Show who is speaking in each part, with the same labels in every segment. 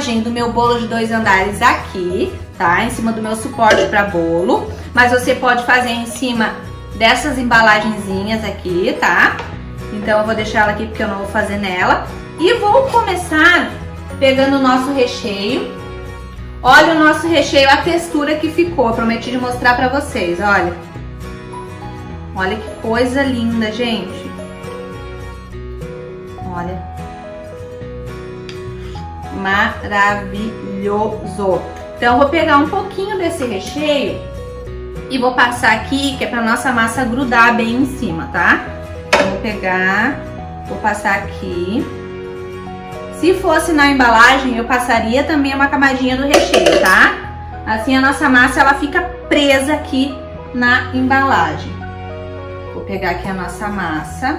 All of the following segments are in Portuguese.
Speaker 1: embalagem do meu bolo de 2 andares aqui, tá? Em cima do meu suporte para bolo. Mas você pode fazer em cima dessas embalagenzinhas aqui, tá? Então eu vou deixar ela aqui porque eu não vou fazer nela. E vou começar pegando o nosso recheio. Olha o nosso recheio, a textura que ficou. Eu prometi de mostrar pra vocês, olha. Olha que coisa linda, gente. Olha. Maravilhoso. Então eu vou pegar um pouquinho desse recheio e vou passar aqui, que é pra nossa massa grudar bem em cima, tá? Eu vou pegar, vou passar aqui. Se fosse na embalagem, eu passaria também uma camadinha do recheio, tá? Assim a nossa massa, ela fica presa aqui na embalagem. Vou pegar aqui a nossa massa.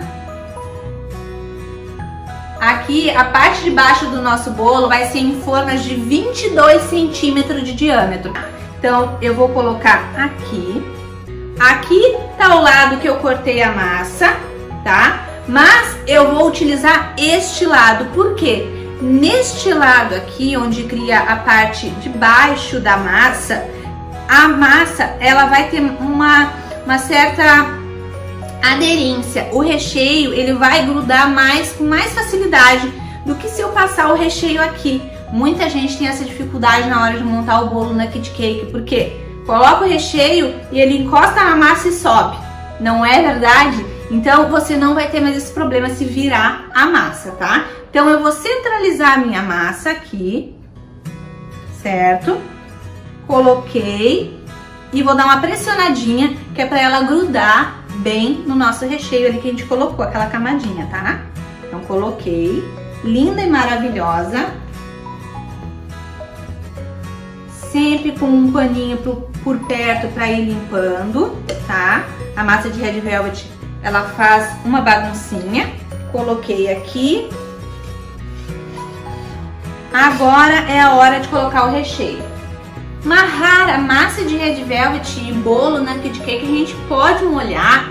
Speaker 1: Aqui, a parte de baixo do nosso bolo vai ser em formas de 22 centímetros de diâmetro. Então, eu vou colocar aqui. Aqui tá o lado que eu cortei a massa, tá? Mas eu vou utilizar este lado, por quê? Neste lado aqui, onde cria a parte de baixo da massa, a massa, ela vai ter uma certa aderência. O recheio, ele vai grudar com mais facilidade do que se eu passar o recheio aqui. Muita gente tem essa dificuldade na hora de montar o bolo na Kit Cake, porque coloca o recheio e ele encosta na massa e sobe. Não é verdade? Então você não vai ter mais esse problema se virar a massa, tá? Então eu vou centralizar a minha massa aqui, certo? Coloquei e vou dar uma pressionadinha, que é para ela grudar bem no nosso recheio ali que a gente colocou, aquela camadinha, tá? Então coloquei, linda e maravilhosa. Sempre com um paninho por perto para ir limpando, tá? A massa de Red Velvet, ela faz uma baguncinha. Coloquei aqui. Agora é a hora de colocar o recheio. Marrar a massa de Red Velvet e bolo na Kit Cake, a gente pode molhar,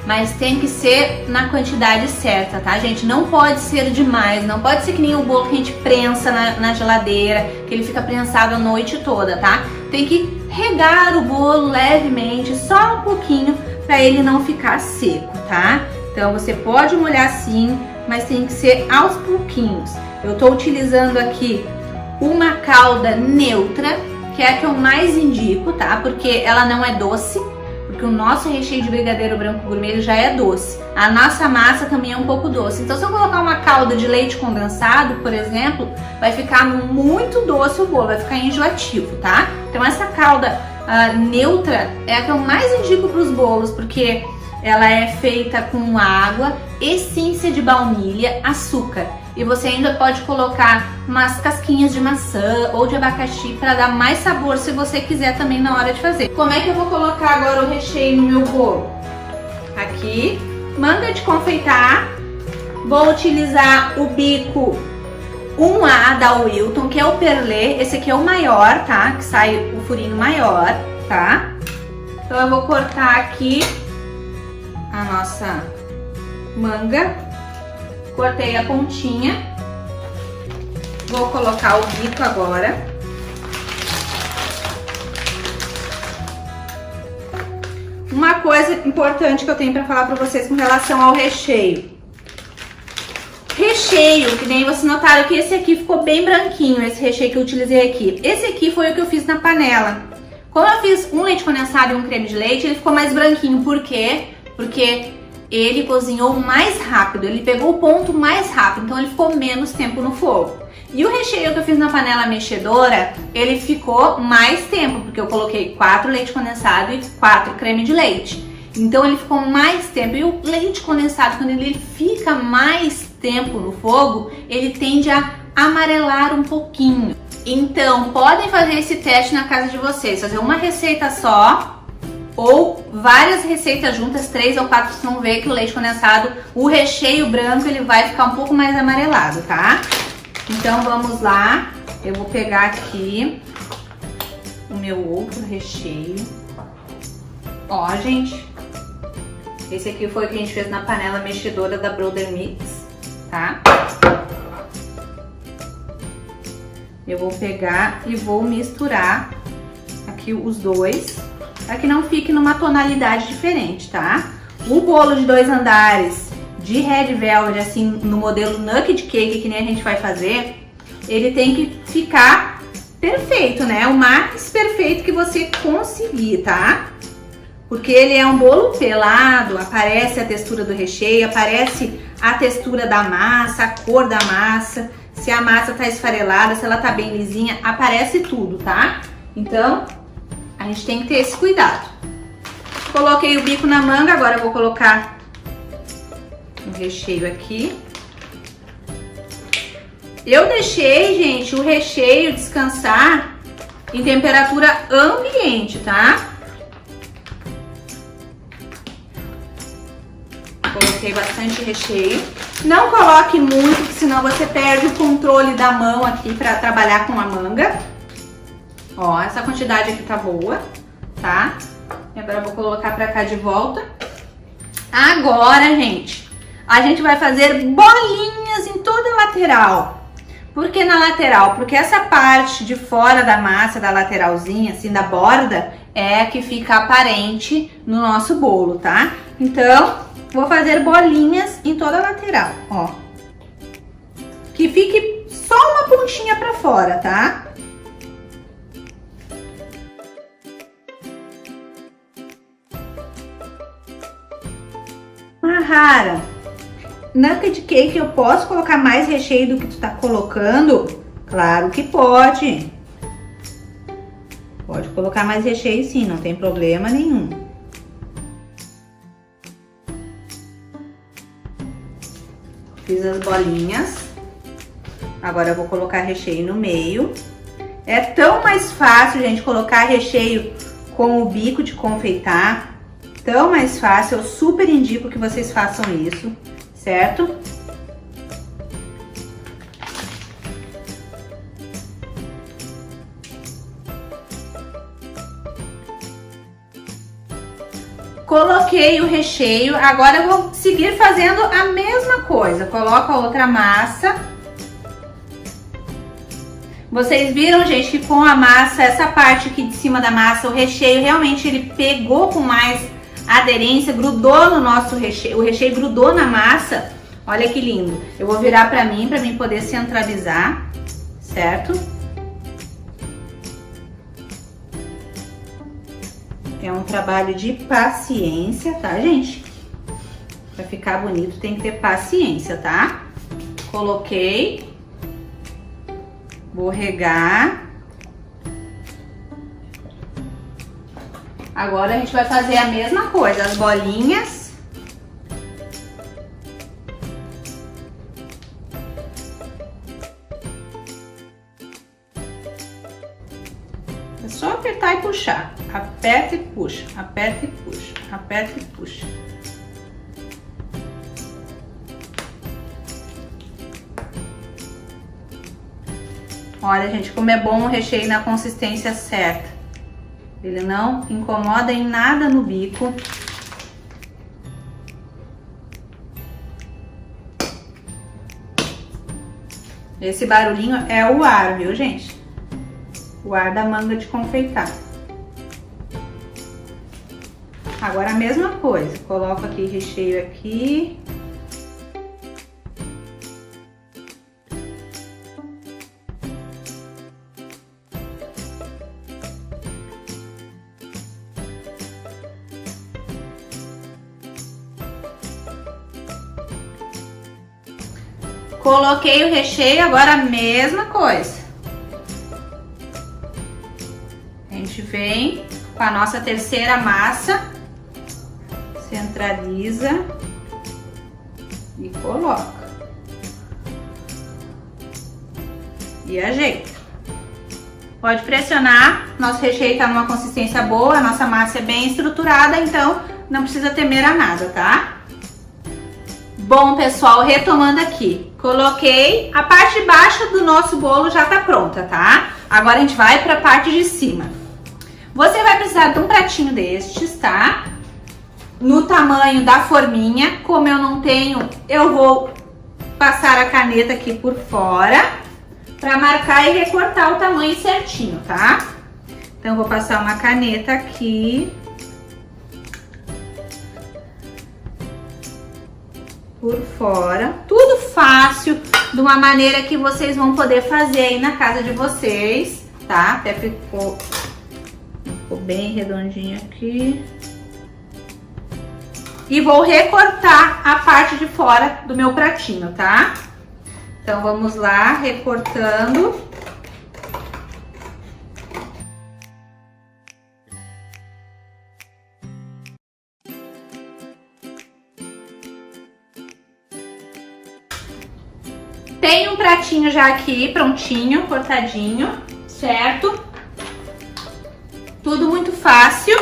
Speaker 1: mas tem que ser na quantidade certa, tá, gente? Não pode ser demais, não pode ser que nem o bolo que a gente prensa na geladeira, que ele fica prensado a noite toda, tá? Tem que regar o bolo levemente, só um pouquinho, para ele não ficar seco, tá? Então você pode molhar sim, mas tem que ser aos pouquinhos. Eu tô utilizando aqui uma calda neutra, que é a que eu mais indico, tá? Porque ela não é doce, porque o nosso recheio de brigadeiro branco gourmet já é doce. A nossa massa também é um pouco doce. Então se eu colocar uma calda de leite condensado, por exemplo, vai ficar muito doce o bolo, vai ficar enjoativo, tá? Então essa calda neutra é a que eu mais indico para os bolos, porque ela é feita com água, essência de baunilha, açúcar. E você ainda pode colocar umas casquinhas de maçã ou de abacaxi para dar mais sabor se você quiser também na hora de fazer. Como é que eu vou colocar agora o recheio no meu bolo? Aqui, manga de confeitar. Vou utilizar o bico 1A da Wilton, que é o perlê. Esse aqui é o maior, tá? Que sai o furinho maior, tá? Então eu vou cortar aqui a nossa manga. Cortei a pontinha, vou colocar o bico agora. Uma coisa importante que eu tenho para falar para vocês com relação ao recheio. Recheio, que nem vocês notaram que esse aqui ficou bem branquinho, esse recheio que eu utilizei aqui. Esse aqui foi o que eu fiz na panela. Como eu fiz um leite condensado e um creme de leite, ele ficou mais branquinho. Por quê? Porque ele cozinhou mais rápido, ele pegou o ponto mais rápido, então ele ficou menos tempo no fogo. E o recheio que eu fiz na panela mexedora, ele ficou mais tempo, porque eu coloquei 4 leite condensado e 4 creme de leite. Então ele ficou mais tempo. E o leite condensado, quando ele fica mais tempo no fogo, ele tende a amarelar um pouquinho. Então podem fazer esse teste na casa de vocês, fazer uma receita só ou várias receitas juntas, 3 ou 4, vocês vão ver que o leite condensado, o recheio branco, ele vai ficar um pouco mais amarelado, tá? Então vamos lá, eu vou pegar aqui o meu outro recheio. Ó, gente, esse aqui foi o que a gente fez na panela mexedora da Brother Mix, tá? Eu vou pegar e vou misturar aqui os dois, para que não fique numa tonalidade diferente, tá? O bolo de 2 andares de Red Velvet, assim, no modelo Nugget Cake, que nem a gente vai fazer, ele tem que ficar perfeito, né? O mais perfeito que você conseguir, tá? Porque ele é um bolo pelado, aparece a textura do recheio, aparece a textura da massa, a cor da massa, se a massa tá esfarelada, se ela tá bem lisinha, aparece tudo, tá? Então, a gente tem que ter esse cuidado. Coloquei o bico na manga, agora eu vou colocar o recheio aqui. Eu deixei, gente, o recheio descansar em temperatura ambiente, tá? Coloquei bastante recheio. Não coloque muito, porque senão você perde o controle da mão aqui para trabalhar com a manga. Ó, essa quantidade aqui tá boa, tá? E agora eu vou colocar pra cá de volta. Agora, gente, a gente vai fazer bolinhas em toda a lateral. Por que na lateral? Porque essa parte de fora da massa, da lateralzinha, assim, da borda, é a que fica aparente no nosso bolo, tá? Então, vou fazer bolinhas em toda a lateral, ó. Que fique só uma pontinha pra fora, tá? Mahara, nugget cake eu posso colocar mais recheio do que tu tá colocando? Claro que pode. Pode colocar mais recheio sim, não tem problema nenhum. Fiz as bolinhas. Agora eu vou colocar recheio no meio. É tão mais fácil, gente, colocar recheio com o bico de confeitar. Tão mais fácil, eu super indico que vocês façam isso, certo? Coloquei o recheio, agora eu vou seguir fazendo a mesma coisa. Coloco a outra massa. Vocês viram, gente, que com a massa, essa parte aqui de cima da massa, o recheio realmente ele pegou com mais aderência, grudou no nosso recheio, o recheio grudou na massa. Olha que lindo. Eu vou virar pra mim poder centralizar, certo? É um trabalho de paciência, tá, gente? Pra ficar bonito tem que ter paciência, tá? Coloquei. Vou regar. Agora a gente vai fazer a mesma coisa, as bolinhas. É só apertar e puxar. Aperta e puxa, aperta e puxa, aperta e puxa. Olha, gente, como é bom o recheio na consistência certa. Ele não incomoda em nada no bico. Esse barulhinho é o ar, viu, gente? O ar da manga de confeitar. Agora a mesma coisa. Coloco aqui recheio aqui. Coloquei o recheio, agora a mesma coisa. A gente vem com a nossa terceira massa, centraliza e coloca. E ajeita. Pode pressionar, nosso recheio tá numa consistência boa, a nossa massa é bem estruturada, então não precisa temer a nada, tá? Bom, pessoal, retomando aqui, coloquei a parte de baixo do nosso bolo já tá pronta, tá? Agora a gente vai para a parte de cima. Você vai precisar de um pratinho destes, tá? No tamanho da forminha, como eu não tenho, eu vou passar a caneta aqui por fora, para marcar e recortar o tamanho certinho, tá? Então eu vou passar uma caneta aqui. Por fora, tudo fácil, de uma maneira que vocês vão poder fazer aí na casa de vocês, tá? Até ficou bem redondinho aqui. E vou recortar a parte de fora do meu pratinho, tá? Então vamos lá, recortando. Tem um pratinho já aqui prontinho, cortadinho, certo? Tudo muito fácil.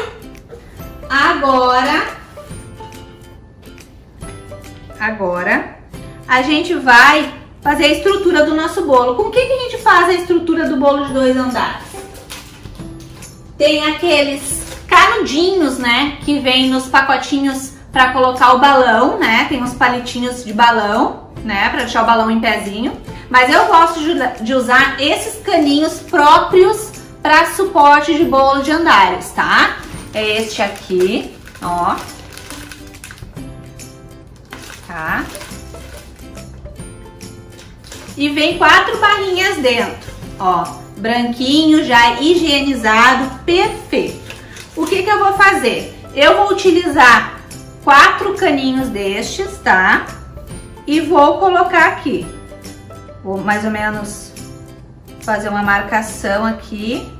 Speaker 1: Agora a gente vai fazer a estrutura do nosso bolo. Com o que a gente faz a estrutura do bolo de 2 andares? Tem aqueles canudinhos, né, que vem nos pacotinhos para colocar o balão, né? Tem uns palitinhos de balão, né, para deixar o balão em pezinho. Mas eu gosto de usar esses caninhos próprios para suporte de bolo de andares, tá? É este aqui, ó. Tá? E vem 4 barrinhas dentro, ó, branquinho, já higienizado, perfeito. O que eu vou fazer? Eu vou utilizar 4 caninhos destes, tá? E vou colocar aqui. Vou mais ou menos fazer uma marcação aqui.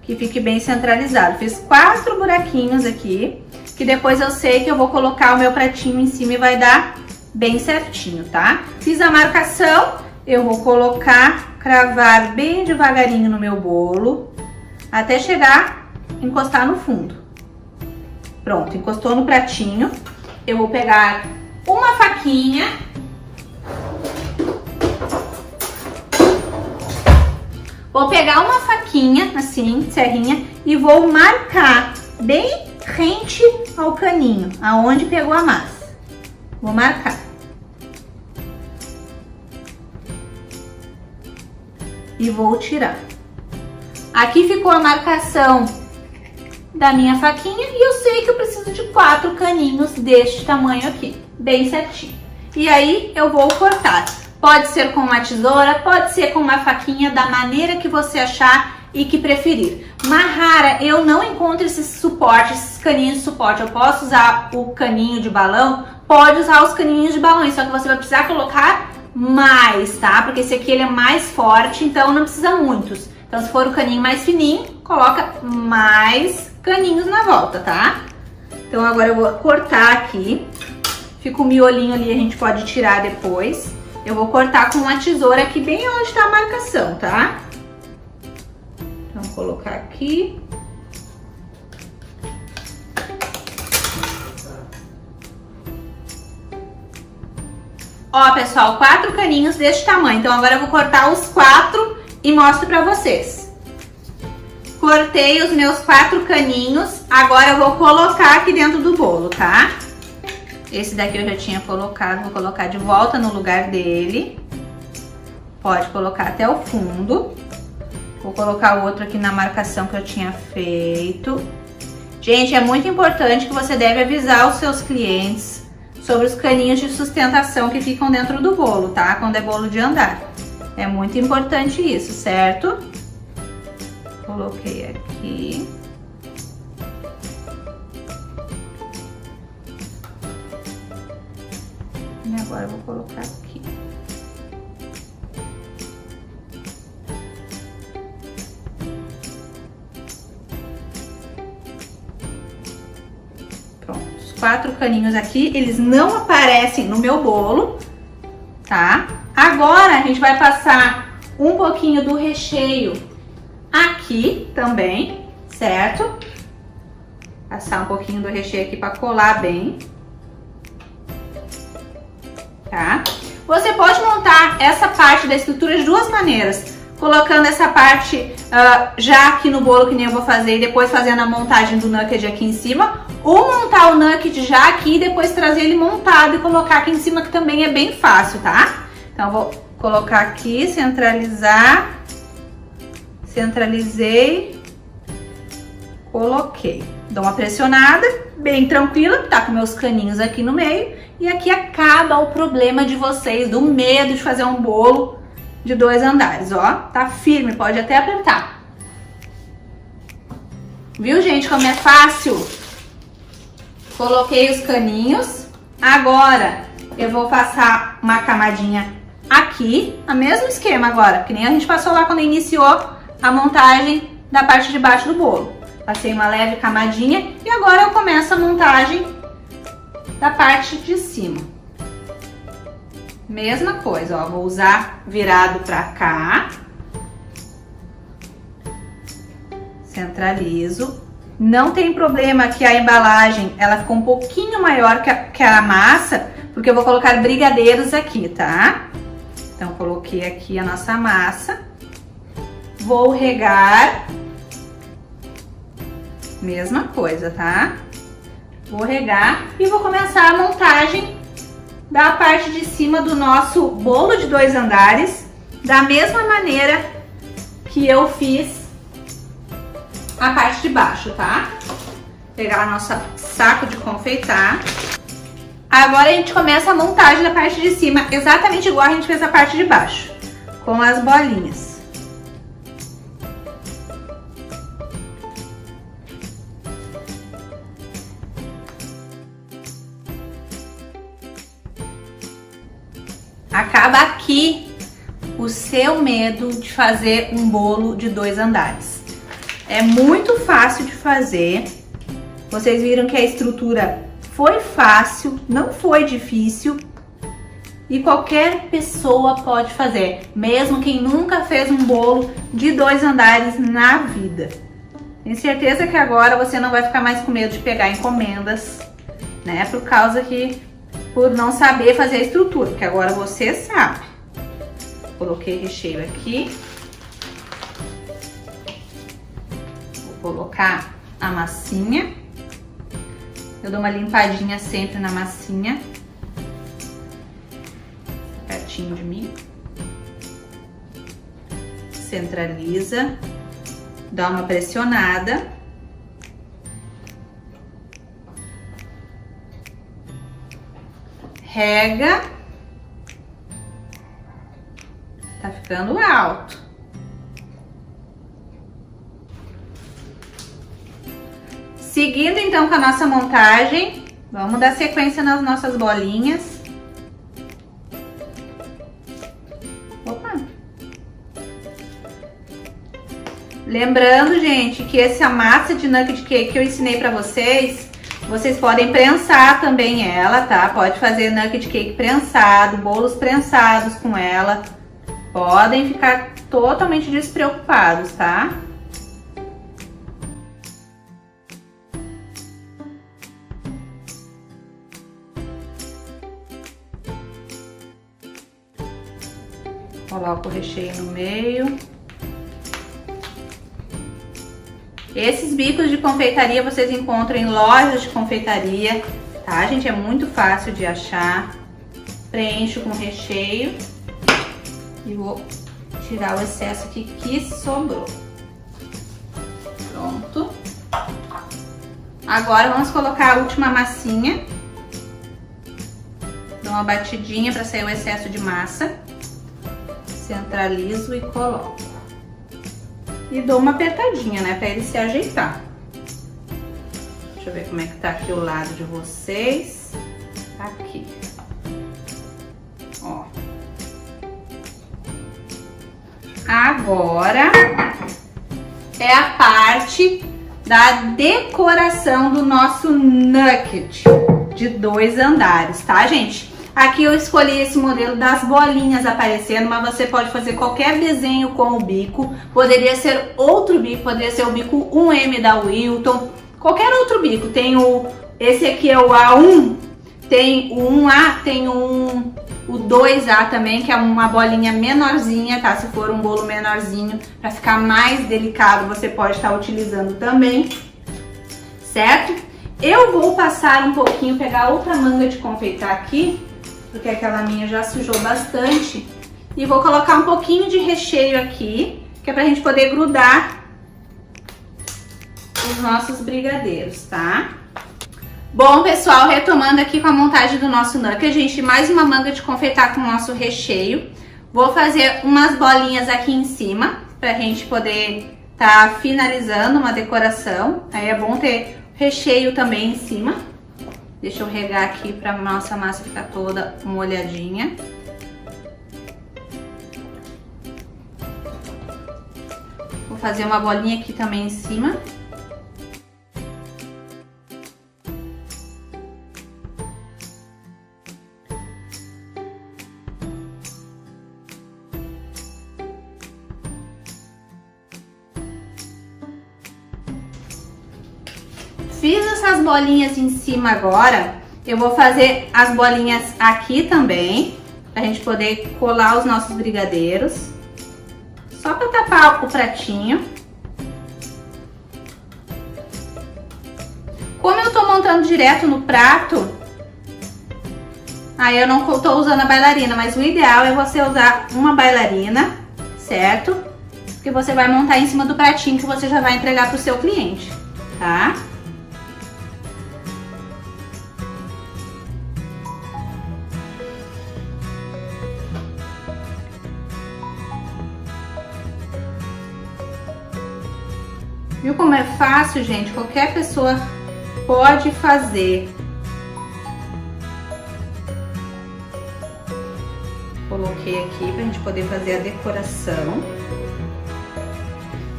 Speaker 1: Que fique bem centralizado. Fiz 4 buraquinhos aqui, que depois eu sei que eu vou colocar o meu pratinho em cima e vai dar bem certinho, tá? Fiz a marcação, eu vou colocar, cravar bem devagarinho no meu bolo, até chegar, encostar no fundo. Pronto, encostou no pratinho. Eu vou pegar uma faquinha. Vou pegar uma faquinha, assim, serrinha, e vou marcar bem rente ao caninho, aonde pegou a massa. Vou marcar. E vou tirar. Aqui ficou a marcação da minha faquinha e eu sei que eu preciso de 4 caninhos deste tamanho aqui, bem certinho. E aí eu vou cortar. Pode ser com uma tesoura, pode ser com uma faquinha, da maneira que você achar e que preferir. Mahara, eu não encontro esses suportes, esses caninhos de suporte. Eu posso usar o caninho de balão? Pode usar os caninhos de balão, só que você vai precisar colocar mais, tá? Porque esse aqui ele é mais forte, então não precisa muitos. Então se for o caninho mais fininho, coloca mais caninhos na volta, tá? Então agora eu vou cortar aqui. Fica o miolinho ali, a gente pode tirar depois. Eu vou cortar com uma tesoura aqui bem onde tá a marcação, tá? Então, vou colocar aqui. Ó, pessoal, 4 caninhos deste tamanho. Então, agora eu vou cortar os 4 e mostro pra vocês. Cortei os meus 4 caninhos. Agora eu vou colocar aqui dentro do bolo, tá? Esse daqui eu já tinha colocado, vou colocar de volta no lugar dele. Pode colocar até o fundo. Vou colocar o outro aqui na marcação que eu tinha feito. Gente, é muito importante que você deve avisar os seus clientes sobre os caninhos de sustentação que ficam dentro do bolo, tá? Quando é bolo de andar. É muito importante isso, certo? Coloquei aqui. E agora eu vou colocar aqui. Pronto, os 4 caninhos aqui, eles não aparecem no meu bolo, tá? Agora a gente vai passar um pouquinho do recheio aqui também, certo? Passar um pouquinho do recheio aqui para colar bem. Tá? Você pode montar essa parte da estrutura de 2 maneiras. Colocando essa parte já aqui no bolo, que nem eu vou fazer, e depois fazendo a montagem do nugget aqui em cima. Ou montar o nugget já aqui e depois trazer ele montado e colocar aqui em cima, que também é bem fácil, tá? Então, eu vou colocar aqui, centralizar, centralizei, coloquei. Dou uma pressionada, bem tranquila, tá com meus caninhos aqui no meio. E aqui acaba o problema de vocês, do medo de fazer um bolo de 2 andares, ó. Tá firme, pode até apertar. Viu, gente, como é fácil? Coloquei os caninhos. Agora eu vou passar uma camadinha aqui, o mesmo esquema agora, que nem a gente passou lá quando iniciou a montagem da parte de baixo do bolo. Passei uma leve camadinha e agora eu começo a montagem da parte de cima. Mesma coisa, ó, vou usar virado pra cá. Centralizo. Não tem problema que a embalagem, ela ficou um pouquinho maior que a massa, porque eu vou colocar brigadeiros aqui, tá? Então, coloquei aqui a nossa massa. Vou regar. Mesma coisa, tá? Vou regar e vou começar a montagem da parte de cima do nosso bolo de 2 andares, da mesma maneira que eu fiz a parte de baixo, tá? Pegar nosso saco de confeitar. Agora a gente começa a montagem da parte de cima, exatamente igual a gente fez a parte de baixo, com as bolinhas. Acaba aqui o seu medo de fazer um bolo de 2 andares. É muito fácil de fazer. Vocês viram que a estrutura foi fácil, não foi difícil. E qualquer pessoa pode fazer, mesmo quem nunca fez um bolo de 2 andares na vida. Tenho certeza que agora você não vai ficar mais com medo de pegar encomendas, né? Por não saber fazer a estrutura, que agora você sabe. Coloquei recheio aqui. Vou colocar a massinha. Eu dou uma limpadinha sempre na massinha. Pertinho de mim. Centraliza. Dá uma pressionada. Rega. Tá ficando alto. Seguindo então com a nossa montagem, vamos dar sequência nas nossas bolinhas. Opa! Lembrando, gente, que essa massa de nugget cake que eu ensinei pra vocês, vocês podem prensar também ela, tá? Pode fazer nugget cake prensado, bolos prensados com ela. Podem ficar totalmente despreocupados, tá? Coloco o recheio no meio. Esses bicos de confeitaria vocês encontram em lojas de confeitaria, tá, gente? É muito fácil de achar. Preencho com recheio e vou tirar o excesso aqui que sobrou. Pronto. Agora vamos colocar a última massinha. Dou uma batidinha para sair o excesso de massa. Centralizo e coloco. E dou uma apertadinha, né, para ele se ajeitar. Deixa eu ver como é que tá aqui o lado de vocês. Aqui. Ó. Agora é a parte da decoração do nosso nugget de 2 andares, tá, gente? Aqui eu escolhi esse modelo das bolinhas aparecendo, mas você pode fazer qualquer desenho com o bico. Poderia ser outro bico, poderia ser o bico 1M da Wilton, qualquer outro bico. Tem esse aqui é o A1, tem o 1A, tem o 2A também, que é uma bolinha menorzinha, tá? Se for um bolo menorzinho, para ficar mais delicado, você pode estar utilizando também, certo? Eu vou passar um pouquinho, pegar outra manga de confeitar aqui, porque aquela minha já sujou bastante. E vou colocar um pouquinho de recheio aqui, que é pra gente poder grudar os nossos brigadeiros, tá? Bom, pessoal, retomando aqui com a montagem do nosso nugget, gente, mais uma manga de confeitar com o nosso recheio. Vou fazer umas bolinhas aqui em cima, pra gente poder tá finalizando uma decoração. Aí é bom ter recheio também em cima. Deixa eu regar aqui pra nossa massa ficar toda molhadinha. Vou fazer uma bolinha aqui também em cima. Fiz essas bolinhas em cima agora, eu vou fazer as bolinhas aqui também, pra gente poder colar os nossos brigadeiros. Só pra tapar o pratinho. Como eu tô montando direto no prato, aí eu não tô usando a bailarina, mas o ideal é você usar uma bailarina, certo? Que você vai montar em cima do pratinho que você já vai entregar pro seu cliente, tá? Viu como é fácil, gente? Qualquer pessoa pode fazer. Coloquei aqui pra gente poder fazer a decoração.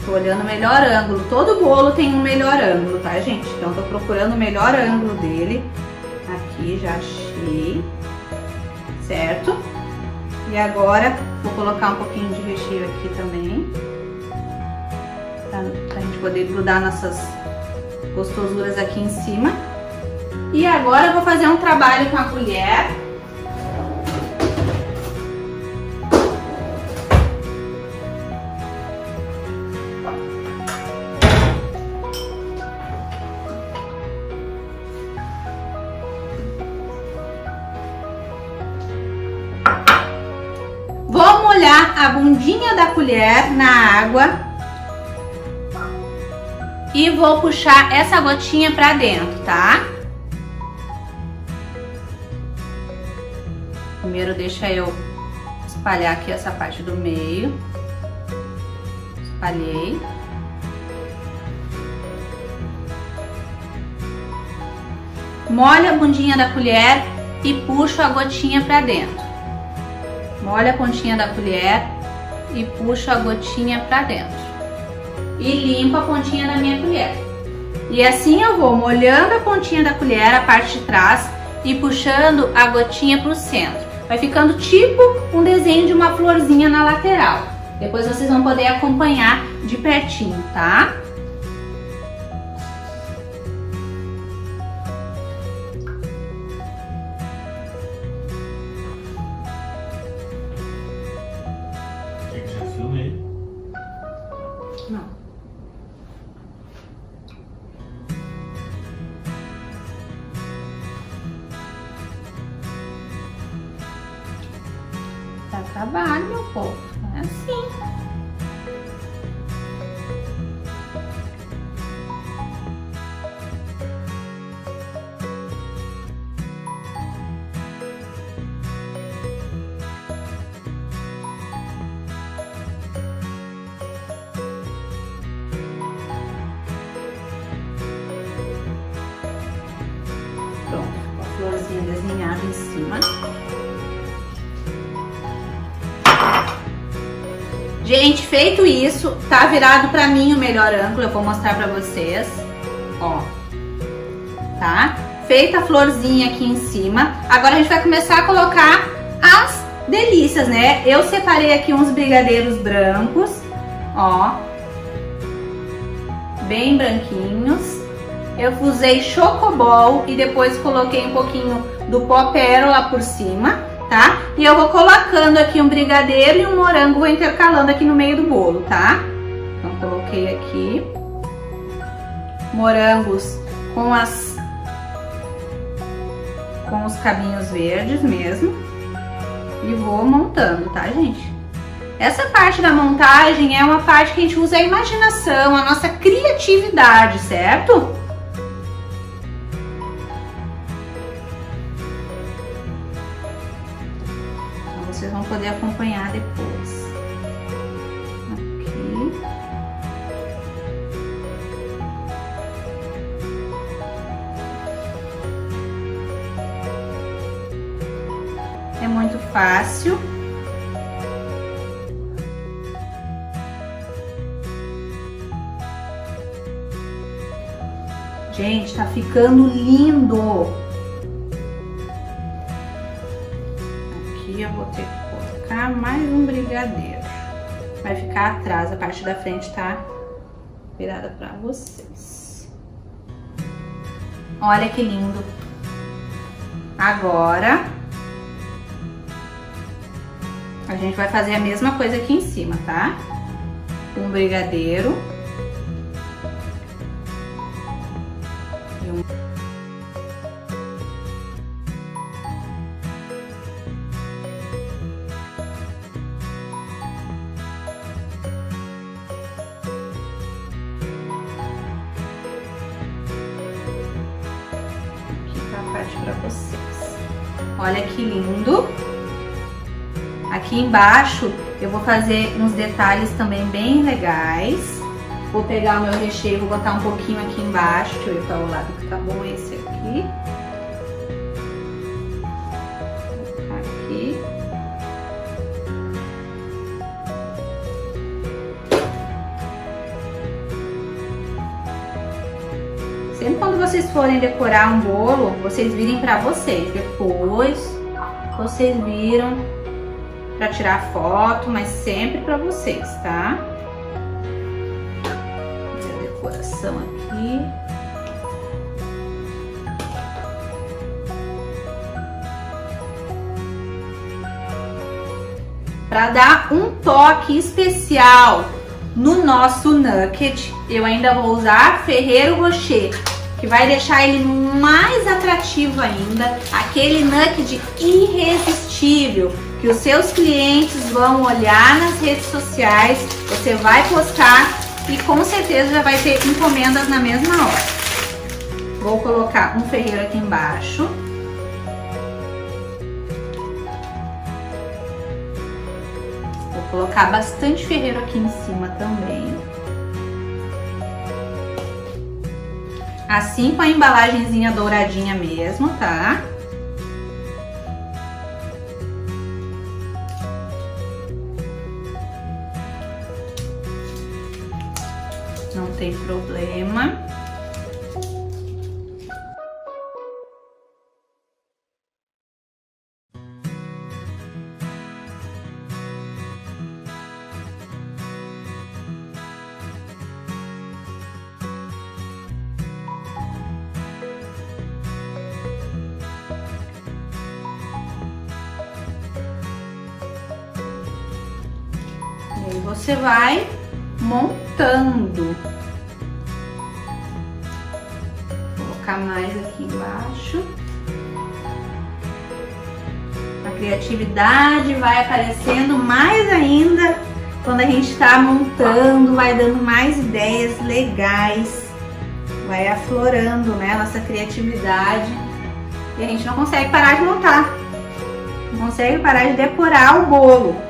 Speaker 1: Tô olhando o melhor ângulo. Todo bolo tem um melhor ângulo, tá, gente? Então, tô procurando o melhor ângulo dele. Aqui, já achei. Certo? E agora, vou colocar um pouquinho de recheio aqui também. Pra gente poder grudar nossas gostosuras aqui em cima. E agora eu vou fazer um trabalho com a colher. Vou molhar a bundinha da colher na água. E vou puxar essa gotinha pra dentro, tá? Primeiro deixa eu espalhar aqui essa parte do meio. Espalhei. Molho a bundinha da colher e puxo a gotinha pra dentro. Molho a pontinha da colher e puxo a gotinha pra dentro. E limpo a pontinha da minha colher. E assim eu vou molhando a pontinha da colher, a parte de trás, e puxando a gotinha pro centro. Vai ficando tipo um desenho de uma florzinha na lateral. Depois vocês vão poder acompanhar de pertinho, tá?
Speaker 2: Quer que já filme?
Speaker 1: Não. Dá trabalho, meu povo. É assim. Pronto, a florzinha desenhada em cima. Gente, feito isso, tá virado pra mim o melhor ângulo, eu vou mostrar pra vocês, ó, tá? Feita a florzinha aqui em cima, agora a gente vai começar a colocar as delícias, né? Eu separei aqui uns brigadeiros brancos, ó, bem branquinhos. Eu usei chocobol e depois coloquei um pouquinho do pó pérola por cima, tá? E eu vou colocando aqui um brigadeiro e um morango, vou intercalando aqui no meio do bolo, tá? Então, coloquei aqui morangos com as com os cabinhos verdes mesmo. E vou montando, tá, gente? Essa parte da montagem é uma parte que a gente usa a imaginação, a nossa criatividade, certo? Então, vocês vão poder acompanhar depois. Aqui. É muito fácil. Gente, tá ficando lindo. Aqui eu vou ter que colocar mais um brigadeiro. Vai ficar atrás, a parte da frente tá virada pra vocês. Olha que lindo. Agora a gente vai fazer a mesma coisa aqui em cima, tá? Um brigadeiro. Para vocês. Olha que lindo. Aqui embaixo eu vou fazer uns detalhes também bem legais. Vou pegar o meu recheio, vou botar um pouquinho aqui embaixo. Deixa eu ver qual é o lado que tá bom, esse aqui. Aqui. Sempre quando vocês forem decorar um bolo, vocês virem pra vocês. Depois, vocês viram pra tirar foto, mas sempre pra vocês, tá? A decoração aqui. Pra dar um toque especial no nosso nugget, eu ainda vou usar Ferrero Rocher, que vai deixar ele mais atrativo ainda, aquele nugget irresistível, que os seus clientes vão olhar nas redes sociais, você vai postar e com certeza já vai ter encomendas na mesma hora. Vou colocar um ferreiro aqui embaixo. Vou colocar bastante ferreiro aqui em cima também. Assim com a embalagenzinha douradinha mesmo, tá? Não tem problema. E aí você vai montando. Vou colocar mais aqui embaixo. A criatividade vai aparecendo mais ainda quando a gente está montando, vai dando mais ideias legais, vai aflorando, né, a nossa criatividade. E a gente não consegue parar de montar, não consegue parar de decorar o bolo.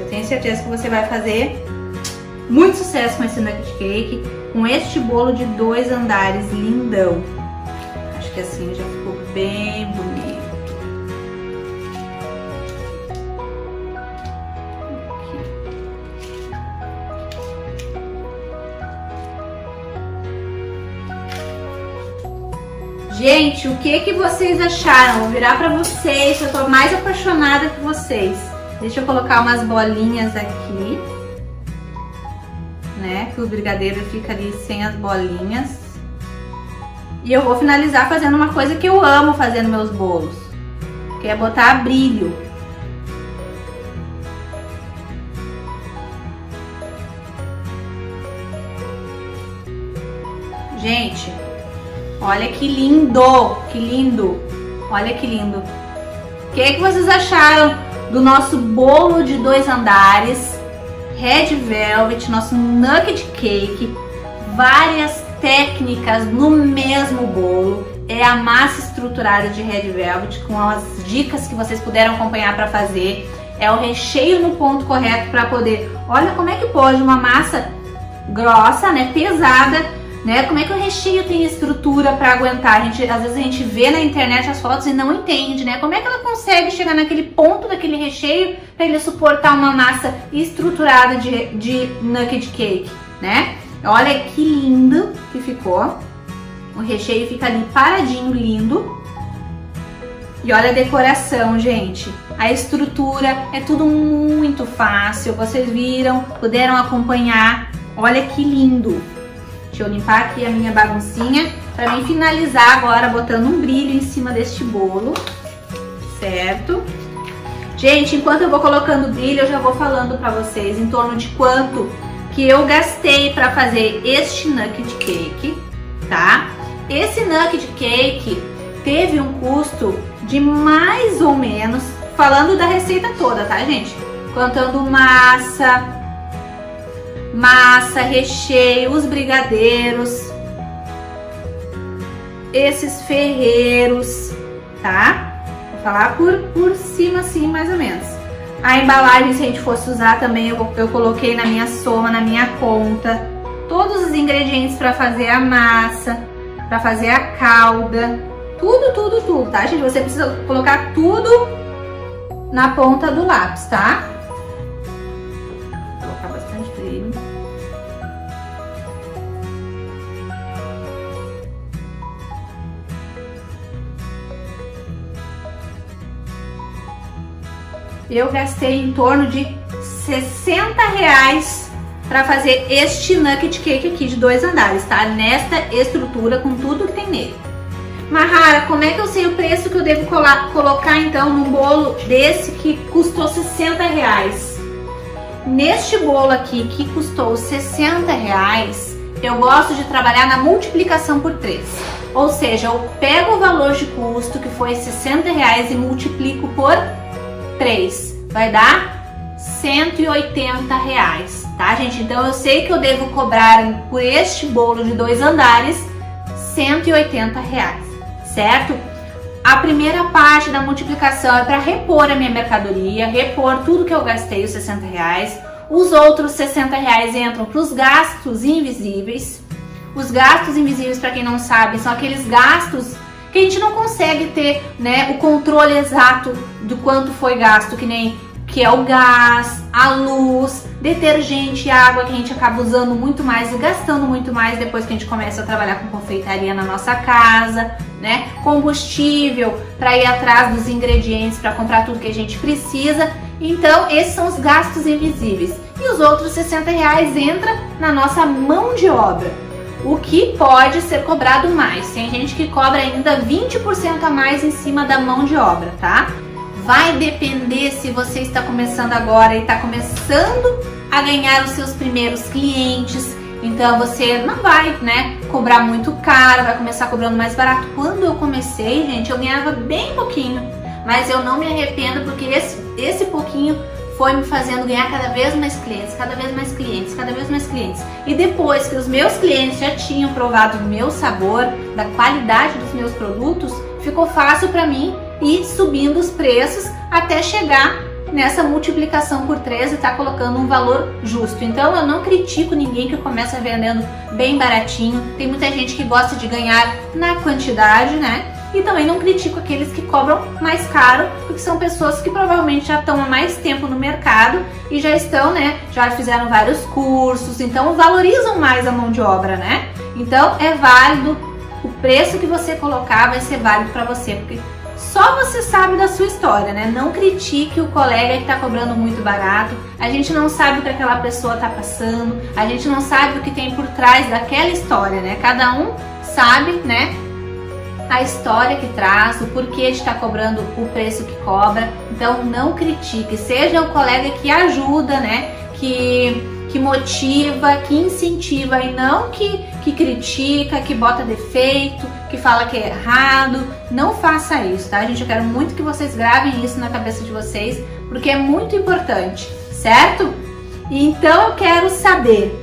Speaker 1: Tenho certeza que você vai fazer muito sucesso com esse nugget cake, com este bolo de 2 andares lindão. Acho que assim já ficou bem bonito. Aqui. Gente, o que vocês acharam? Vou virar pra vocês, eu tô mais apaixonada que vocês. Deixa eu colocar umas bolinhas aqui, né? Que o brigadeiro fica ali sem as bolinhas. E eu vou finalizar fazendo uma coisa que eu amo fazer nos meus bolos, que é botar brilho. Gente, Olha que lindo, que lindo. Olha que lindo. O que vocês acharam do nosso bolo de 2 andares, Red Velvet, nosso nugget cake, várias técnicas no mesmo bolo. É a massa estruturada de Red Velvet com as dicas que vocês puderam acompanhar para fazer. É o recheio no ponto correto para poder... Olha como é que pode uma massa grossa, né, pesada, né? Como é que o recheio tem estrutura para aguentar? Às vezes a gente vê na internet as fotos e não entende, né? Como é que ela consegue chegar naquele ponto daquele recheio para ele suportar uma massa estruturada de nugget cake, né? Olha que lindo que ficou. O recheio fica ali paradinho, lindo. E olha a decoração, gente. A estrutura é tudo muito fácil. Vocês viram, puderam acompanhar. Olha que lindo. Deixa eu limpar aqui a minha baguncinha para mim finalizar agora botando um brilho em cima deste bolo, certo? Gente, enquanto eu vou colocando brilho, eu já vou falando para vocês em torno de quanto que eu gastei para fazer este nugget cake, tá? Esse nugget cake teve um custo de mais ou menos, falando da receita toda, tá, gente? Contando massa, recheio, os brigadeiros, esses ferreiros, tá? Vou falar por cima assim, mais ou menos. A embalagem, se a gente fosse usar também, eu coloquei na minha soma, na minha conta, todos os ingredientes para fazer a massa, para fazer a calda, tudo, tá, gente? Você precisa colocar tudo na ponta do lápis, tá? Vou colocar bastante brilho. Eu gastei em torno de R$60 para fazer este nugget cake aqui de 2 andares, tá? Nesta estrutura com tudo que tem nele. Mahara, como é que eu sei o preço que eu devo colocar então num bolo desse que custou R$60? Neste bolo aqui que custou R$60, eu gosto de trabalhar na multiplicação por 3. Ou seja, eu pego o valor de custo que foi R$60 e multiplico por 3, vai dar R$180, tá, gente? Então eu sei que eu devo cobrar por este bolo de 2 andares R$180, certo? A primeira parte da multiplicação é para repor a minha mercadoria, repor tudo que eu gastei, os R$60. Os outros R$60 entram para os gastos invisíveis. Os gastos invisíveis, para quem não sabe, são aqueles gastos que a gente não consegue ter, né, o controle exato do quanto foi gasto, que é o gás, a luz, detergente, água, que a gente acaba usando muito mais e gastando muito mais depois que a gente começa a trabalhar com confeitaria na nossa casa, né? Combustível para ir atrás dos ingredientes para comprar tudo que a gente precisa. Então, esses são os gastos invisíveis. E os outros R$60 entra na nossa mão de obra. O que pode ser cobrado mais? Tem gente que cobra ainda 20% a mais em cima da mão de obra, tá? Vai depender se você está começando agora e está começando a ganhar os seus primeiros clientes. Então você não vai, né, cobrar muito caro, vai começar cobrando mais barato. Quando eu comecei, gente, eu ganhava bem pouquinho, mas eu não me arrependo porque esse pouquinho foi me fazendo ganhar cada vez mais clientes, cada vez mais clientes, cada vez mais clientes. E depois que os meus clientes já tinham provado o meu sabor, da qualidade dos meus produtos, ficou fácil para mim ir subindo os preços até chegar nessa multiplicação por 3 e tá colocando um valor justo. Então eu não critico ninguém que começa vendendo bem baratinho. Tem muita gente que gosta de ganhar na quantidade, né? E também não critico aqueles que cobram mais caro, porque são pessoas que provavelmente já estão há mais tempo no mercado e já estão, né? Já fizeram vários cursos, então valorizam mais a mão de obra, né? Então é válido, o preço que você colocar vai ser válido para você, porque só você sabe da sua história, né? Não critique o colega que está cobrando muito barato. A gente não sabe o que aquela pessoa está passando, a gente não sabe o que tem por trás daquela história, né? Cada um sabe, né, a história que traz, o porquê de estar cobrando o preço que cobra. Então não critique, seja o colega que ajuda, né, que que motiva, que incentiva e não que critica, que bota defeito, que fala que é errado. Não faça isso, tá, gente? Eu quero muito que vocês gravem isso na cabeça de vocês, porque é muito importante, certo? Então eu quero saber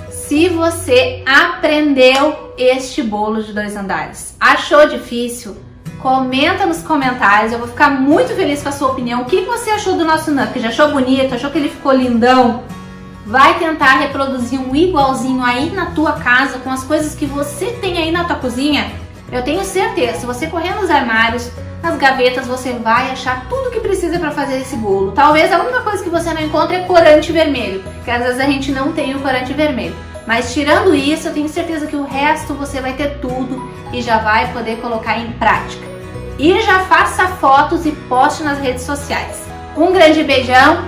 Speaker 1: se você aprendeu este bolo de 2 andares. Achou difícil? Comenta nos comentários, eu vou ficar muito feliz com a sua opinião. O que você achou do nosso nugget? Já achou bonito? Achou que ele ficou lindão? Vai tentar reproduzir um igualzinho aí na tua casa, com as coisas que você tem aí na tua cozinha? Eu tenho certeza, se você correr nos armários, nas gavetas, você vai achar tudo que precisa para fazer esse bolo. Talvez a única coisa que você não encontre é corante vermelho, que às vezes a gente não tem o corante vermelho. Mas tirando isso, eu tenho certeza que o resto você vai ter tudo e já vai poder colocar em prática. E já faça fotos e poste nas redes sociais. Um grande beijão